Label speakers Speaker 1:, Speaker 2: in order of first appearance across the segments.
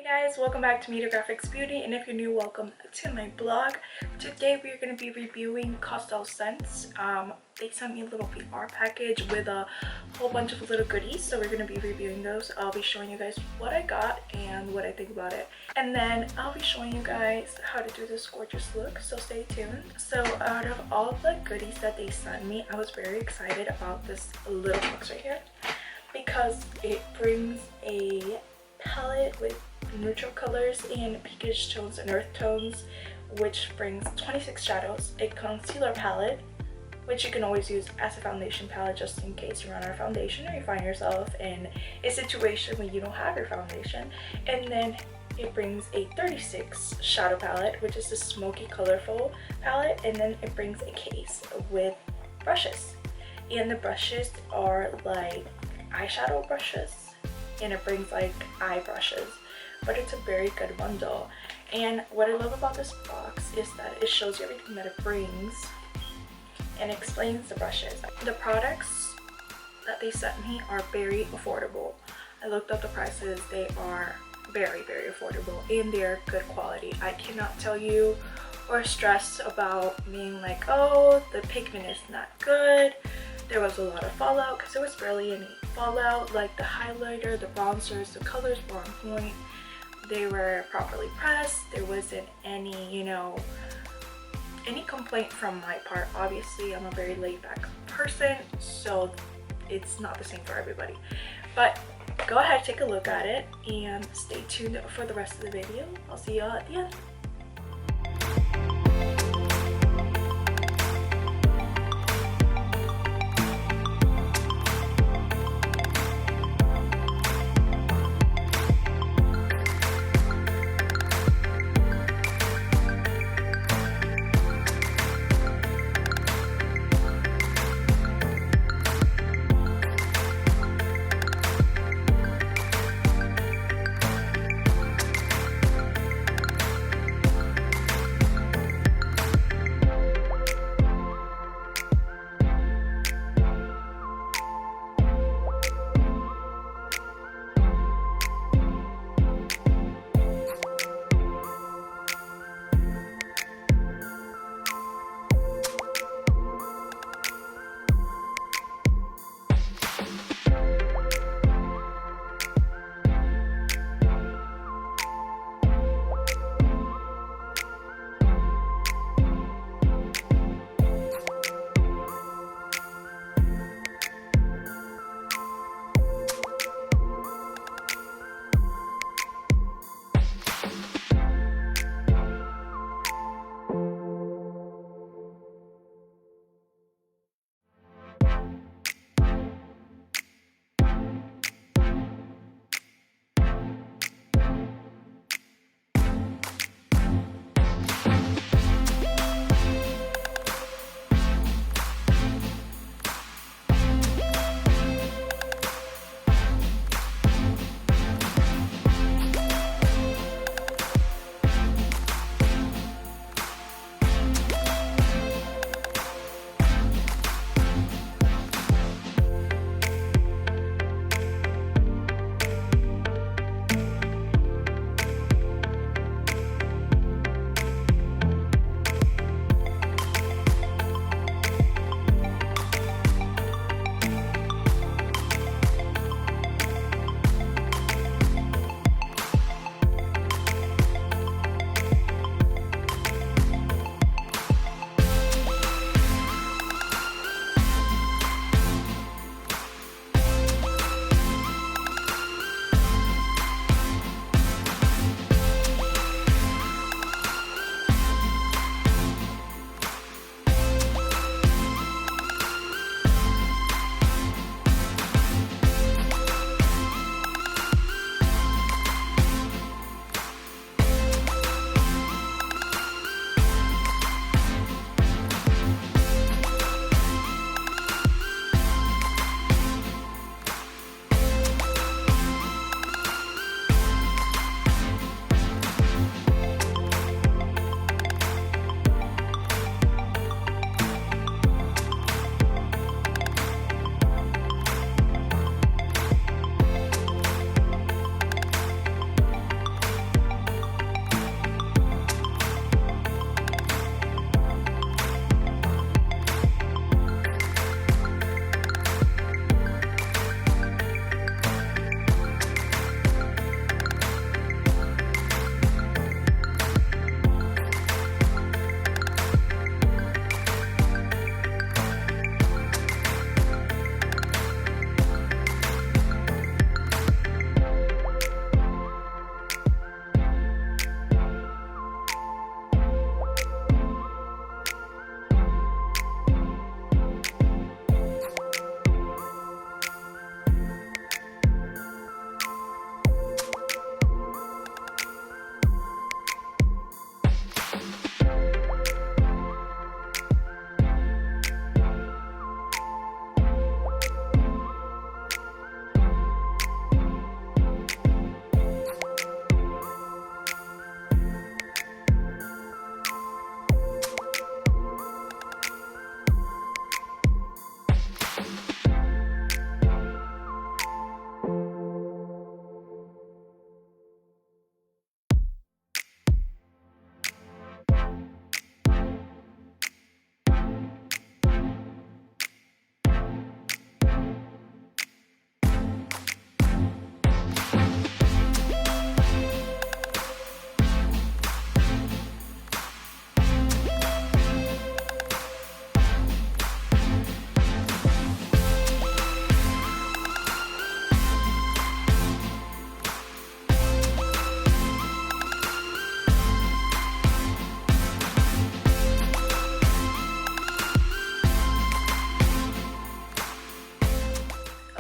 Speaker 1: guys, welcome back to Media Graphics Beauty, and if you're new, welcome to my blog. Today we're going to be reviewing CoastalScents. They sent me a little PR package with a whole bunch of little goodies, so we're going to be reviewing those. I'll be showing you guys what I got and what I think about it, and then I'll be showing you guys how to do this gorgeous look, so stay tuned. So out of all of the goodies that they sent me, I was very excited about this little box right here because it brings a palette with neutral colors and pinkish tones and earth tones, which brings 26 shadows, a concealer palette, which you can always use as a foundation palette just in case you run out of foundation or you find yourself in a situation where you don't have your foundation, and then it brings a 36 shadow palette, which is a smoky colorful palette, and then it brings a case with brushes, and the brushes are like eyeshadow brushes, and it brings like eye brushes, but it's a very good bundle. And what I love about this box is that it shows you everything that it brings and explains the brushes. The products that they sent me are very affordable. I looked up the prices. They are very affordable and they're good quality. I cannot tell you or stress about being like, oh, the pigment is not good. There was a lot of fallout because there was barely any fallout. Like the highlighter, the bronzers, the colors were on point. They were properly pressed. There wasn't any, any complaint from my part. Obviously, I'm a very laid back person, so it's not the same for everybody. But go ahead, take a look at it, and stay tuned for the rest of the video. I'll see y'all at the end.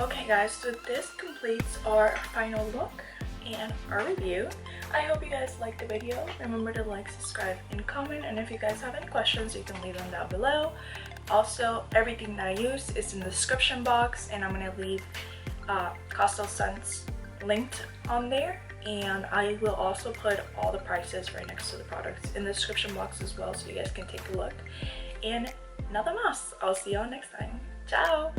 Speaker 1: Okay guys, so this completes our final look and our review. I hope you guys liked the video. Remember to like, subscribe, and comment, and if you guys have any questions you can leave them down below. Also, everything that I use is in the description box, and I'm going to leave CoastalScents linked on there, and I will also put all the prices right next to the products in the description box as well, so you guys can take a look. And nada más. I'll see y'all next time. Ciao!